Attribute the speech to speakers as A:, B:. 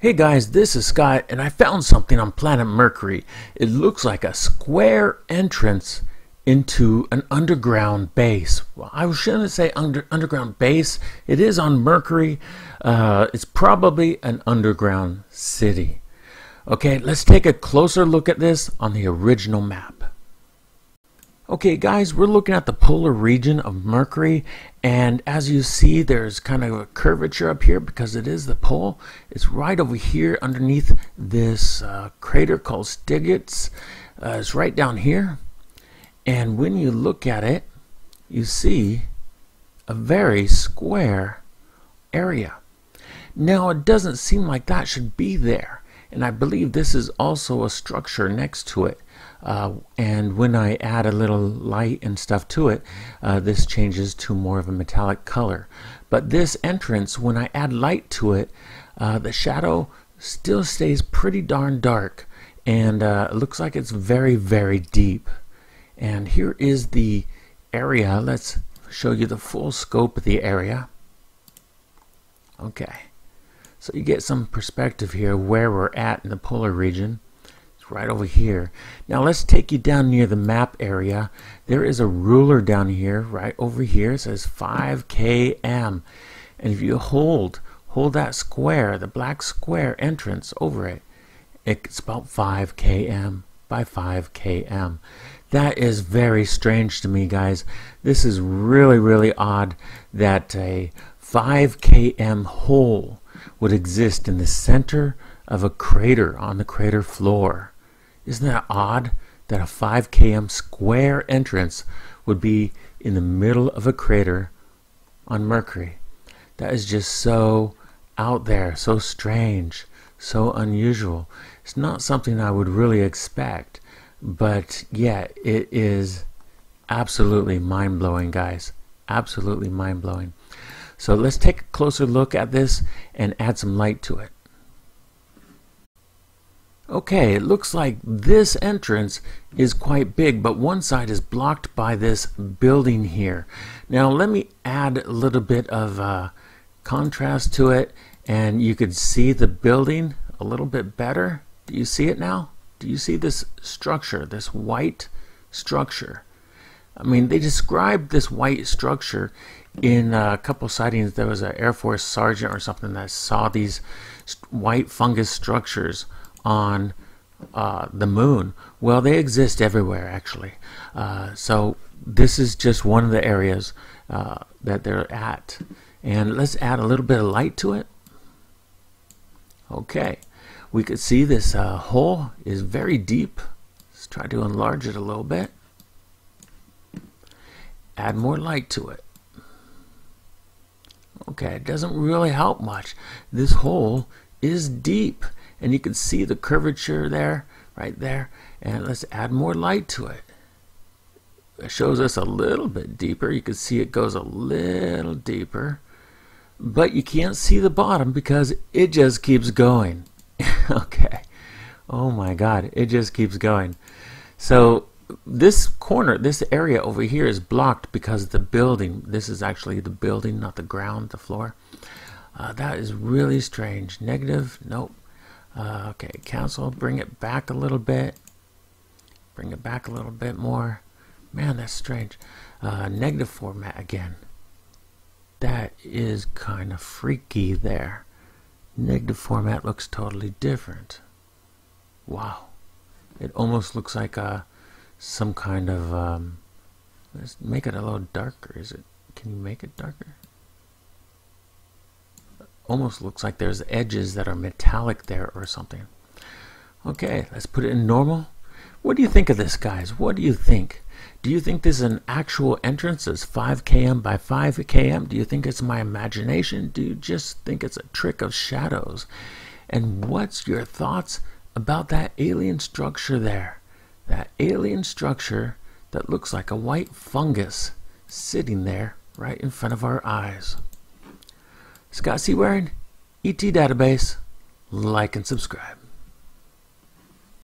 A: Hey guys, this is Scott, and I found something on planet Mercury. It looks like a square entrance into an underground base. Well, I shouldn't say underground base. It is on Mercury. It's probably an underground city. Okay, let's take a closer look at this on the original map. Okay guys, we're looking at the polar region of Mercury, and as you see there's kind of a curvature up here because it is the pole. It's right over here underneath this crater called Stiglitz. It's right down here, and when you look at it you see a very square area. Now it doesn't seem like that should be there, and I believe this is also a structure next to it. And when I add a little light and stuff to it, this changes to more of a metallic color. But this entrance, when I add light to it, the shadow still stays pretty darn dark, and it looks like it's very, very deep. And here is the area. Let's show you the full scope of the area. Okay, so you get some perspective here where we're at in the polar region. Right over here. Now let's take you down near the map area. There is a ruler down here, right over here. It says 5 km, and if you hold that square, the black square entrance over it, it's about 5 km by 5 km. That is very strange to me, guys. This is really, really odd that a 5 km hole would exist in the center of a crater on the crater floor. Isn't that odd that a 5 km square entrance would be in the middle of a crater on Mercury? That is just so out there, so strange, so unusual. It's not something I would really expect, but yeah, it is absolutely mind-blowing, guys. Absolutely mind-blowing. So let's take a closer look at this and add some light to it. Okay, it looks like this entrance is quite big, but one side is blocked by this building here. Now let me add a little bit of contrast to it, and you could see the building a little bit better. Do you see it now? Do you see this structure, this white structure? I mean, they described this white structure in a couple sightings. There was an Air Force sergeant or something that saw these white fungus structures on the moon. Well, they exist everywhere, actually. So this is just one of the areas that they're at. And let's add a little bit of light to it. Okay, we could see this hole is very deep. Let's try to enlarge it a little bit. Add more light to it. Okay, it doesn't really help much. This hole is deep, and you can see the curvature there, right there. And let's add more light to it. It shows us a little bit deeper. You can see it goes a little deeper, but you can't see the bottom because it just keeps going. Okay, oh my God, it just keeps going. So this corner, this area over here is blocked because of the building. This is actually the building, not the ground, the floor. That is really strange. Negative, nope. Okay, cancel, bring it back a little bit. Bring it back a little bit more. Man, that's strange. Negative format again. That is kind of freaky there. Negative format looks totally different. Wow. It almost looks like some kind of... let's make it a little darker. Is it? Can you make it darker? Almost looks like there's edges that are metallic there or something. Okay, let's put it in normal. What do you think of this, guys? What do you think? Do you think this is an actual entrance that's 5 km by 5 km? Do you think it's my imagination? Do you just think it's a trick of shadows? And what's your thoughts about that alien structure there? That alien structure that looks like a white fungus sitting there right in front of our eyes. Scott Seawaring, ET Database. Like and subscribe.